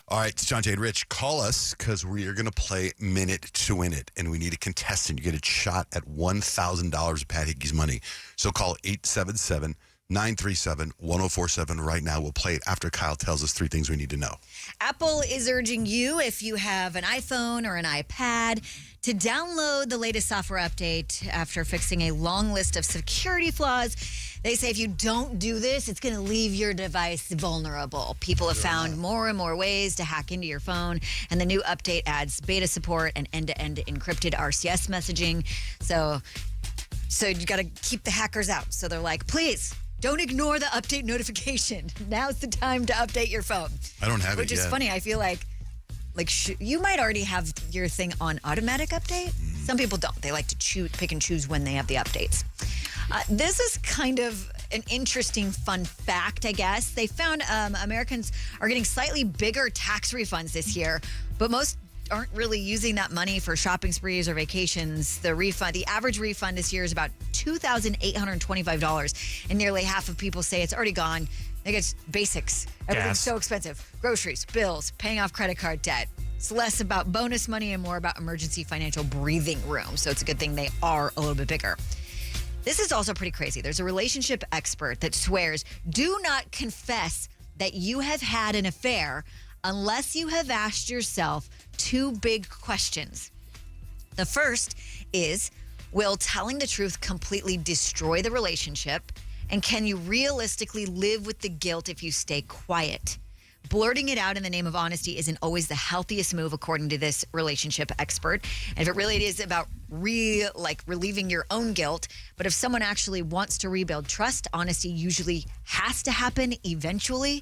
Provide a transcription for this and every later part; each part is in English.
All right, it's John Jay and Rich. Call us because we are going to play Minute to Win It, and we need a contestant. You get a shot at $1,000 of Pat Hickey's money. So call 877-937-1047 right now. We'll play it after Kyle tells us 3 things we need to know. Apple is urging you, if you have an iPhone or an iPad, to download the latest software update after fixing a long list of security flaws. They say if you don't do this, it's going to leave your device vulnerable. People have found more and more ways to hack into your phone, and the new update adds beta support and end-to-end encrypted RCS messaging. So you got to keep the hackers out. So they're like, please, don't ignore the update notification. Now's the time to update your phone. I don't have it yet. Which is funny. I feel like you might already have your thing on automatic update. Some people don't. They like to pick and choose when they have the updates. This is kind of an interesting fun fact, I guess. They found Americans are getting slightly bigger tax refunds this year, but most aren't really using that money for shopping sprees or vacations. The average refund this year is about $2,825, and nearly half of people say it's already gone. I think it's basics. Everything's so expensive. Groceries, bills, paying off credit card debt. It's less about bonus money and more about emergency financial breathing room. So it's a good thing they are a little bit bigger. This is also pretty crazy. There's a relationship expert that swears, do not confess that you have had an affair unless you have asked yourself 2 big questions. The first is, will telling the truth completely destroy the relationship? And can you realistically live with the guilt if you stay quiet? Blurting it out in the name of honesty isn't always the healthiest move, according to this relationship expert. And if it really is about relieving your own guilt, but if someone actually wants to rebuild trust, honesty usually has to happen eventually.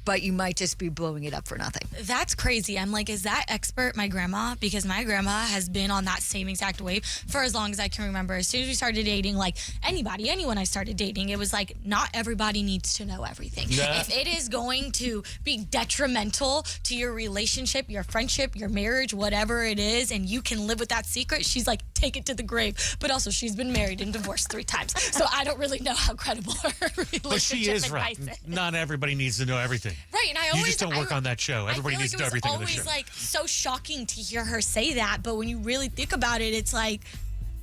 But you might just be blowing it up for nothing. That's crazy. I'm like, is that expert my grandma? Because my grandma has been on that same exact wave for as long as I can remember. As soon as we started dating, like anyone I started dating, it was like, not everybody needs to know everything. Yeah. If it is going to be detrimental to your relationship, your friendship, your marriage, whatever it is, and you can live with that secret, she's like, take it to the grave. But also, she's been married and divorced 3 times. So I don't really know how credible her relationship But she is right. is. Not everybody needs to know everything. Right, and you just don't work on that show. Everybody needs to know everything on the show. It was always like so shocking to hear her say that, but when you really think about it, it's like,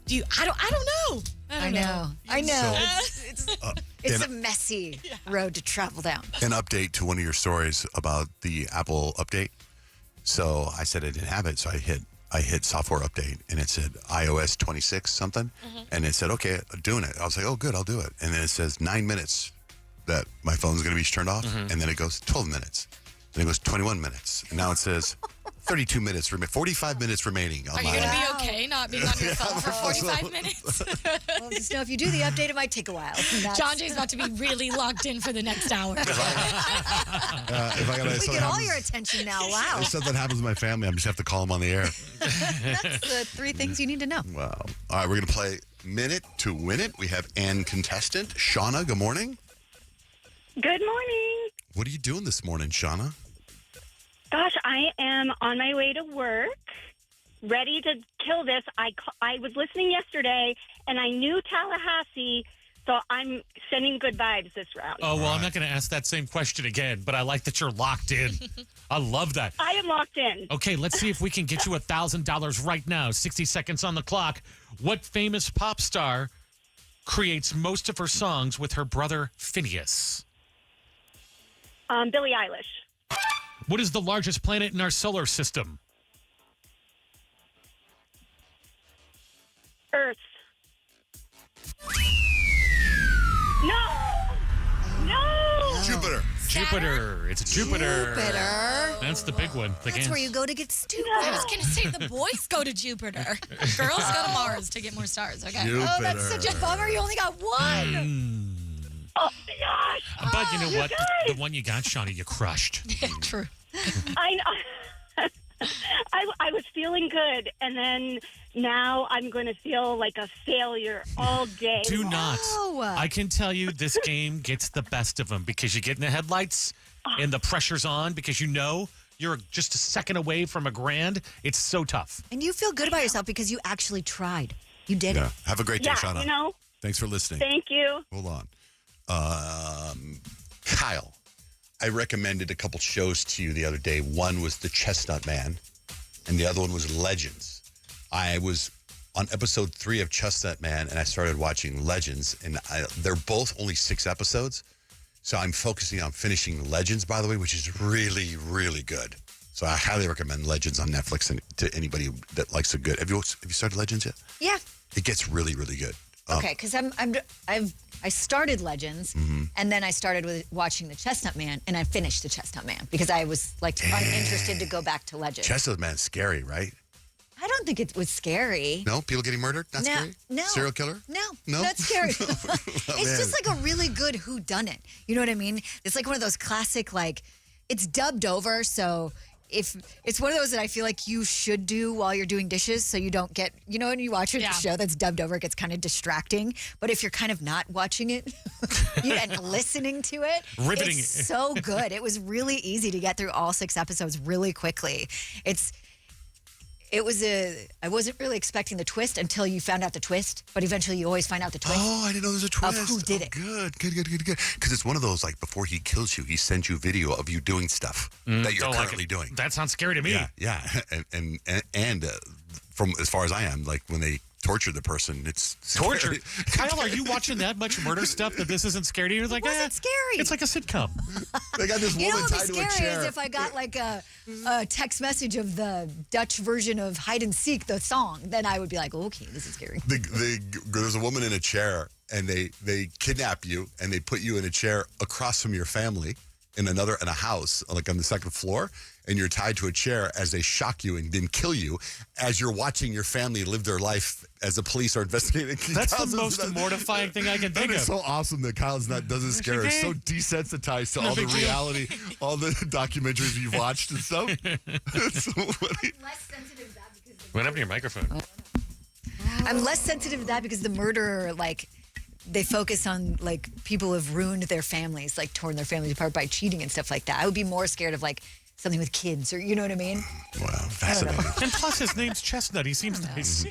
I don't know. I know. So, it's a messy road to travel down. An update to one of your stories about the Apple update. So I said I didn't have it, so I hit software update, and it said iOS 26 something, and it said, okay, I'm doing it. I was like, oh, good, I'll do it. And then it says 9 minutes that my phone's going to be turned off, and then it goes 12 minutes. Then it goes 21 minutes, and now it says 32 minutes, 45 minutes remaining. Are you going to be okay not being on your phone for 45 minutes? Well, just know if you do the update, it might take a while. John Jay's about to be really locked in for the next hour. If we get all your attention now. Wow. If something happens to my family, I just have to call them on the air. That's the 3 things you need to know. Wow. All right, we're going to play Minute to Win It. We have an contestant, Shauna. Good morning. Good morning. What are you doing this morning, Shauna? Gosh, I am on my way to work, ready to kill this. I was listening yesterday, and I knew Tallahassee, so I'm sending good vibes this round. Oh, well, I'm not going to ask that same question again, but I like that you're locked in. I love that. I am locked in. Okay, let's see if we can get you $1,000 right now. 60 seconds on the clock. What famous pop star creates most of her songs with her brother Phineas? Billie Eilish. What is the largest planet in our solar system? Earth. No! Jupiter. Jupiter. It's Jupiter. That's the big one. That's where you go to get stupid. I was going to say the boys go to Jupiter. Girls go to Mars to get more stars. Okay. Jupiter. Oh, that's such a bummer. You only got one. Oh, my gosh. But you know what? The one you got, Shauna, you crushed. True. I know. I was feeling good, and then now I'm going to feel like a failure all day. Do not. I can tell you this game gets the best of them because you get in the headlights and the pressure's on because you know you're just a second away from $1,000. It's so tough. And you feel good about yourself because you actually tried. You did it. Have a great day, Shauna. You know. Thanks for listening. Thank you. Hold on. Kyle, I recommended a couple shows to you the other day. One was The Chestnut Man, and the other one was Legends. I was on episode 3 of Chestnut Man, and I started watching Legends, and they're both only 6 episodes. So I'm focusing on finishing Legends, by the way, which is really, really good. So I highly recommend Legends on Netflix and to anybody that likes a good. Have you started Legends yet? Yeah. It gets really, really good. Okay, because I started Legends, and then I started with watching The Chestnut Man, and I finished The Chestnut Man because I was like uninterested to go back to Legends. Chestnut Man's scary, right? I don't think it was scary. No? People getting murdered? Not scary? No. Serial killer? No, No? not scary. Oh, It's man. just like a really good whodunit. You know what I mean? It's like one of those classic, like, it's dubbed over, so if it's one of those that I feel like you should do while you're doing dishes so you don't get, you know, when you watch a show that's dubbed over, it gets kind of distracting. But if you're kind of not watching it and listening to it, Riveting. it's so good. It was really easy to get through all 6 episodes really quickly. I wasn't really expecting the twist until you found out the twist, but eventually you always find out the twist. Oh, I didn't know there was a twist. Of who did it. Good. Because it's one of those, like, before he kills you, he sends you video of you doing stuff that you're Don't like currently it. doing. That sounds scary to me. Yeah. And from as far as I am, like, when they torture the person, it's Torture. scary. Kyle, are you watching that much murder stuff that this isn't scary to you? It's like, It wasn't scary. It's like a sitcom. They got this You know woman what would tied be to a scary chair. is if I got like a text message of the Dutch version of Hide and Seek, the song. Then I would be like, okay, this is scary. There's a woman in a chair, and they kidnap you, and they put you in a chair across from your family in a house, like on the 2nd floor, and you're tied to a chair as they shock you and then kill you as you're watching your family live their life as the police are investigating. That's the most mortifying thing I can think That of. is so awesome that Kyle's doesn't scare us. So desensitized to all the big deal. reality, all the documentaries you've watched and stuff. It's so funny. Less sensitive to that because What happened to your microphone? I'm less sensitive to that because the murderer, like, they focus on like people who've ruined their families, like torn their families apart by cheating and stuff like that. I would be more scared of like something with kids or you know what I mean? Wow, fascinating. And plus, his name's Chestnut. He seems nice.